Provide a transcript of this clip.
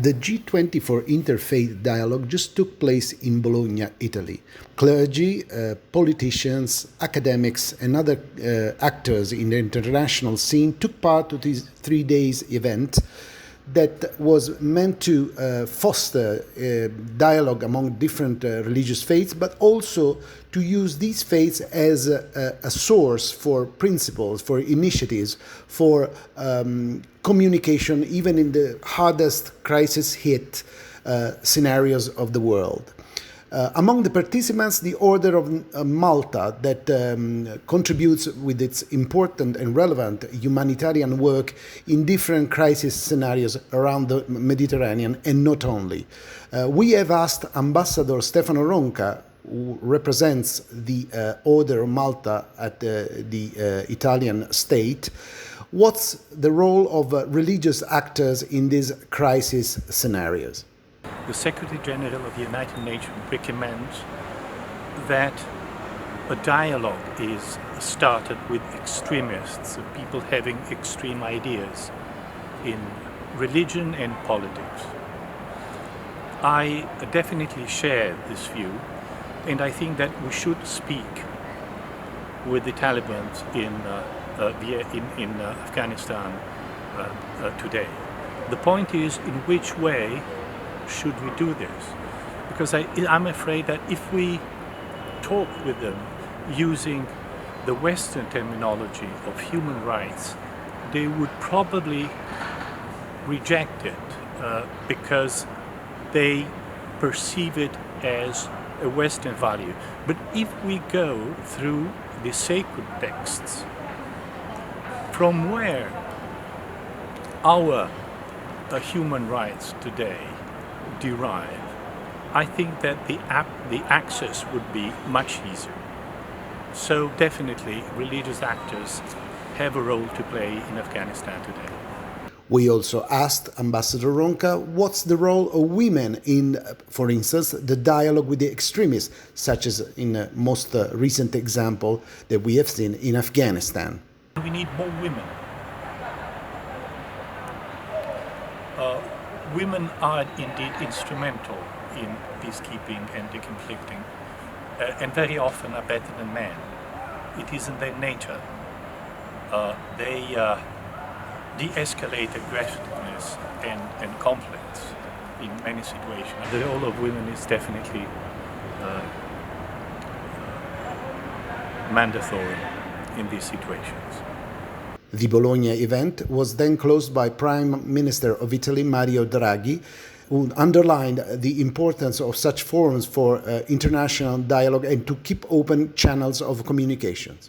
The G20 for Interfaith Dialogue just took place in Bologna, Italy. Clergy, politicians, academics, and other actors in the international scene took part of this 3 days event that was meant to foster dialogue among different religious faiths, but also to use these faiths as a source for principles, for initiatives, for communication, even in the hardest crisis-hit scenarios of the world. Among the participants, the Order of Malta, that contributes with its important and relevant humanitarian work in different crisis scenarios around the Mediterranean, and not only. We have asked Ambassador Stefano Ronca, who represents the Order of Malta at the Italian state, what's the role of religious actors in these crisis scenarios? The Secretary General of the United Nations recommends that a dialogue is started with extremists, people having extreme ideas in religion and politics. I definitely share this view, and I think that we should speak with the Taliban in Afghanistan today. The point is, in which way should we do this? Because I'm afraid that if we talk with them using the Western terminology of human rights, they would probably reject it because they perceive it as a Western value. But if we go through the sacred texts, from where our human rights today derive, I think that the access would be much easier. So definitely religious actors have a role to play in Afghanistan today. We also asked Ambassador Ronca what's the role of women in, for instance, the dialogue with the extremists, such as in the most recent example that we have seen in Afghanistan. We need more women. Women are indeed instrumental in peacekeeping and deconflicting, and very often are better than men. It is in their nature. They de-escalate aggressiveness and conflicts in many situations. The role of women is definitely mandatory in these situations. The Bologna event was then closed by Prime Minister of Italy, Mario Draghi, who underlined the importance of such forums for international dialogue and to keep open channels of communications.